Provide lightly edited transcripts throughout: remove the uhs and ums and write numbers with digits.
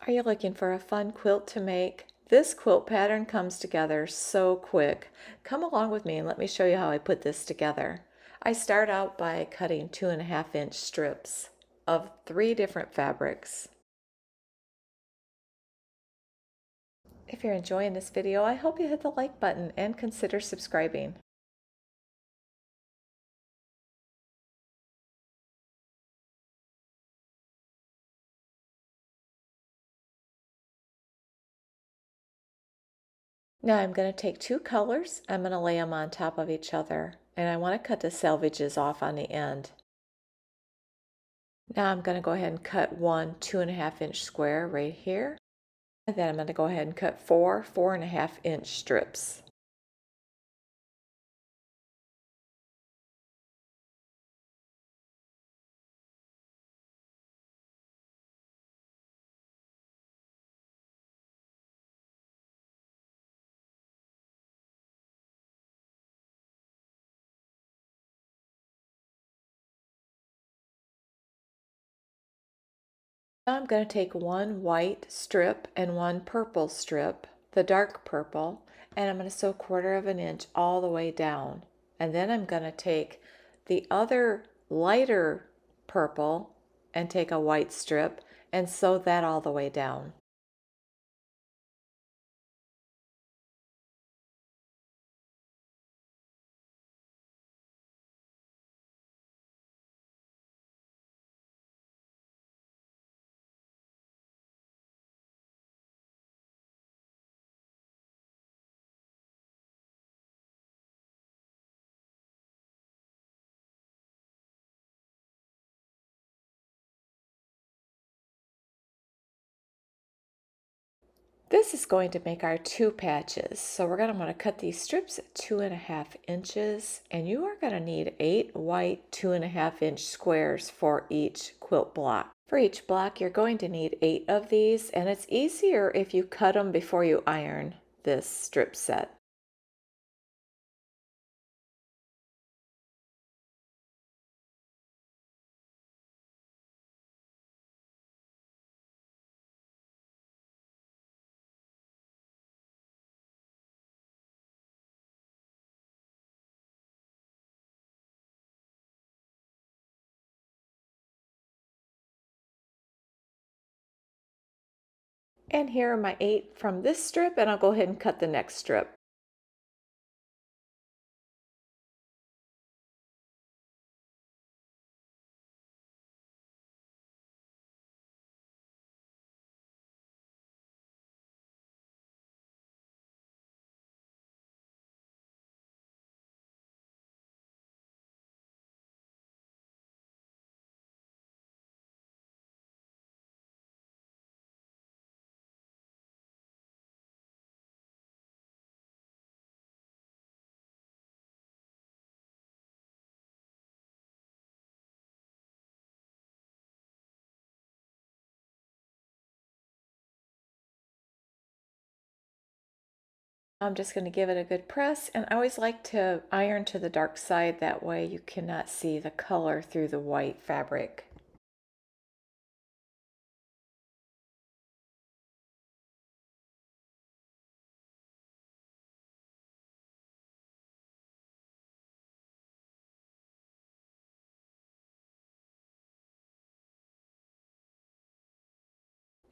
Are you looking for a fun quilt to make? This quilt pattern comes together so quick. Come along with me and let me show you how I put this together. I start out by cutting 2.5-inch strips of 3 different fabrics. If you're enjoying this video, I hope you hit the like button and consider subscribing. Now I'm going to take 2 colors, I'm going to lay them on top of each other, and I want to cut the selvages off on the end. Now I'm going to go ahead and cut one 2.5-inch square right here. And then I'm going to go ahead and cut 4 4.5-inch strips. Now I'm going to take one white strip and one purple strip, the dark purple, and I'm going to sew 1/4 of an inch all the way down. And then I'm going to take the other lighter purple and take a white strip and sew that all the way down. This is going to make our 2 patches. So we're going to want to cut these strips at 2.5 inches, and you are going to need 8 white 2.5-inch squares for each quilt block. For each block, you're going to need 8 of these, and it's easier if you cut them before you iron this strip set. And here are my 8 from this strip, and I'll go ahead and cut the next strip. I'm just going to give it a good press, and I always like to iron to the dark side, that way you cannot see the color through the white fabric.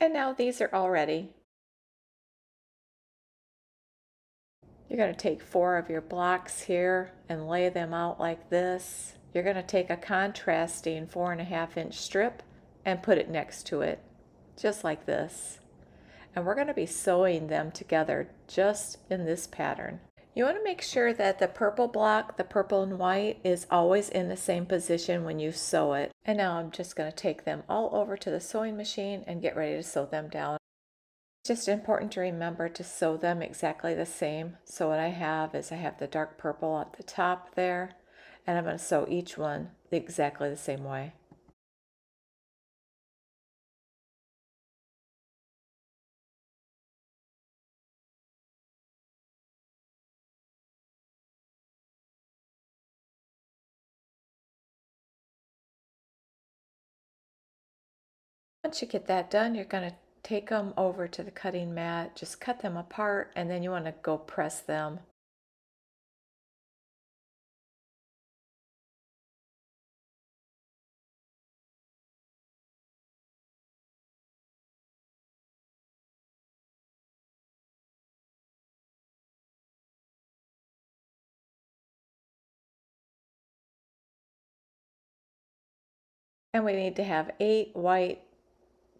And now these are all ready. You're going to take 4 of your blocks here and lay them out like this. You're going to take a contrasting 4.5-inch strip and put it next to it, just like this. And we're going to be sewing them together just in this pattern. You want to make sure that the purple block, the purple and white, is always in the same position when you sew it. And now I'm just going to take them all over to the sewing machine and get ready to sew them down. It's just important to remember to sew them exactly the same. So what I have is I have the dark purple at the top there, and I'm going to sew each one exactly the same way. Once you get that done, you're going to take them over to the cutting mat, just cut them apart, and then you want to go press them. And we need to have 8 white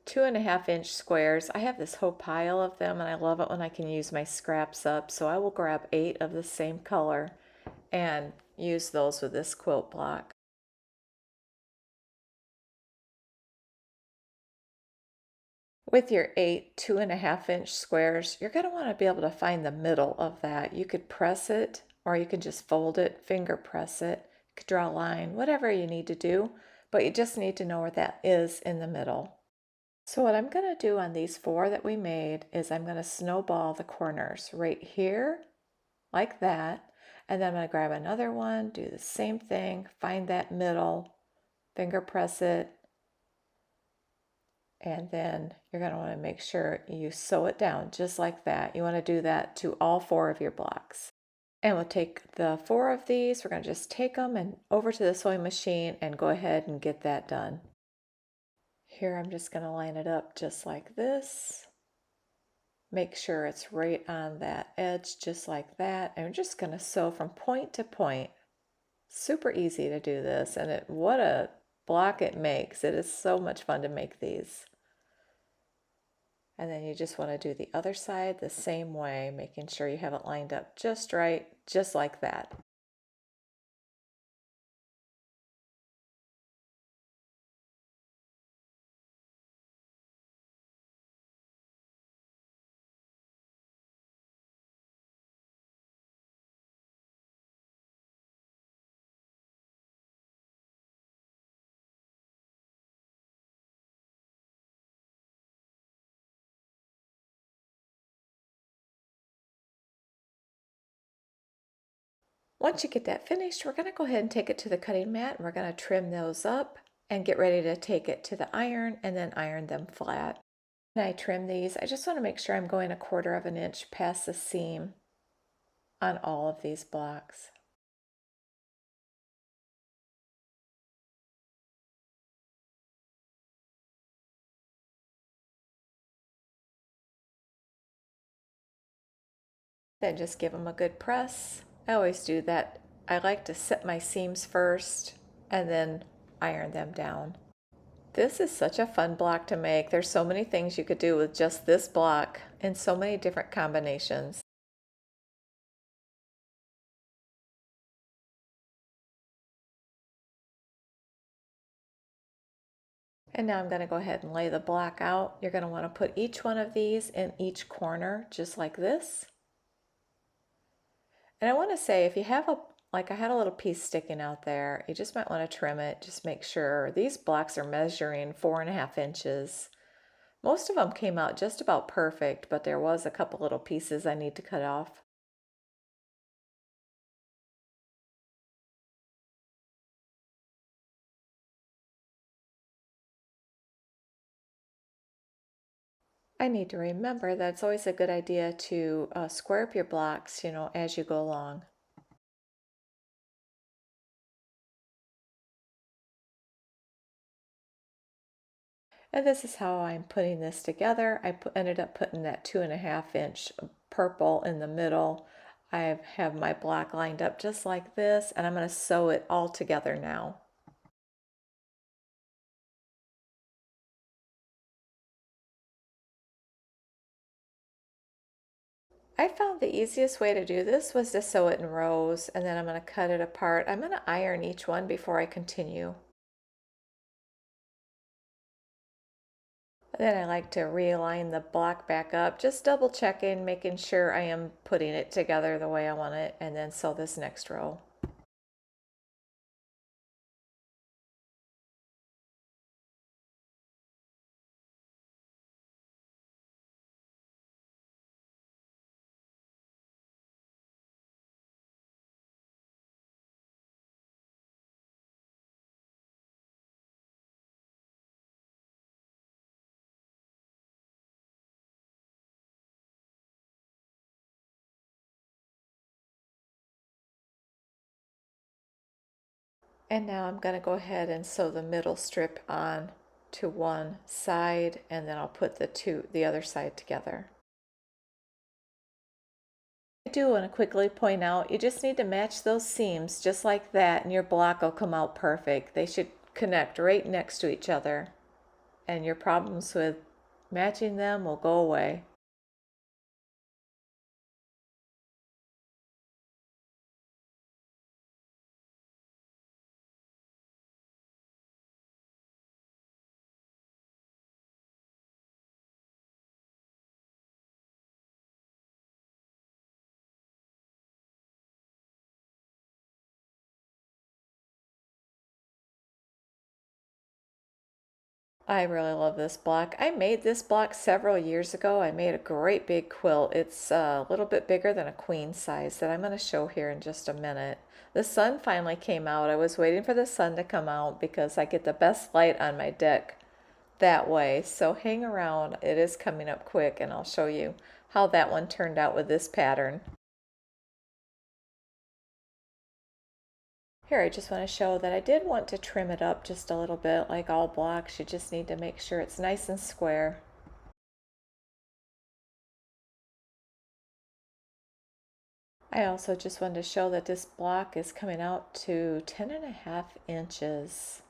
2.5-inch squares. I have this whole pile of them and I love it when I can use my scraps up. So I will grab 8 of the same color and use those with this quilt block. With your 8 2.5-inch squares, you're going to want to be able to find the middle of that. You could press it or you can just fold it, finger press it. You could draw a line, whatever you need to do, but you just need to know where that is in the middle. So what I'm going to do on these 4 that we made is I'm going to snowball the corners right here, like that. And then I'm going to grab another one, do the same thing, find that middle, finger press it, and then you're going to want to make sure you sew it down just like that. You want to do that to all 4 of your blocks. And we'll take the 4 of these, we're going to just take them and over to the sewing machine and go ahead and get that done. Here I'm just going to line it up just like this. Make sure it's right on that edge just like that. And we're just going to sew from point to point. Super easy to do this, and what a block it makes. It is so much fun to make these. And then you just want to do the other side the same way, making sure you have it lined up just right, just like that. Once you get that finished, we're going to go ahead and take it to the cutting mat and we're going to trim those up and get ready to take it to the iron and then iron them flat. When I trim these, I just want to make sure I'm going 1/4 of an inch past the seam on all of these blocks. Then just give them a good press. I always do that. I like to set my seams first and then iron them down. This is such a fun block to make. There's so many things you could do with just this block in so many different combinations. And now I'm going to go ahead and lay the block out. You're going to want to put each one of these in each corner just like this. And I want to say, if you have like I had a little piece sticking out there, you just might want to trim it. Just make sure. These blocks are measuring 4.5 inches. Most of them came out just about perfect, but there was a couple little pieces I need to cut off. I need to remember that it's always a good idea to square up your blocks, as you go along. And this is how I'm putting this together. I ended up putting that 2.5-inch purple in the middle. I have my block lined up just like this, and I'm going to sew it all together now. I found the easiest way to do this was to sew it in rows, and then I'm going to cut it apart. I'm going to iron each one before I continue. Then I like to realign the block back up, just double checking, making sure I am putting it together the way I want it, and then sew this next row. And now I'm going to go ahead and sew the middle strip on to one side, and then I'll put the other side together. I do want to quickly point out, you just need to match those seams just like that, and your block will come out perfect. They should connect right next to each other, and your problems with matching them will go away. I really love this block. I made this block several years ago. I made a great big quilt. It's a little bit bigger than a queen size that I'm going to show here in just a minute. The sun finally came out. I was waiting for the sun to come out because I get the best light on my deck that way. So hang around. It is coming up quick, and I'll show you how that one turned out with this pattern. Here, I just want to show that I did want to trim it up just a little bit. Like all blocks, you just need to make sure it's nice and square. I also just wanted to show that this block is coming out to 10.5 inches.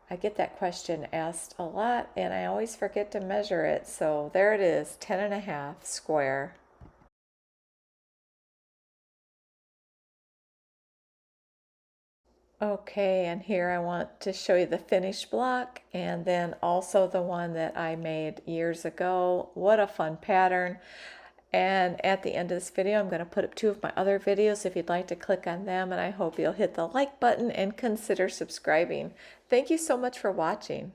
I get that question asked a lot, and I always forget to measure it. So there it is, 10.5 square. Okay, and here I want to show you the finished block, and then also the one that I made years ago. What a fun pattern. And at the end of this video, I'm going to put up 2 of my other videos if you'd like to click on them, and I hope you'll hit the like button and consider subscribing. Thank you so much for watching.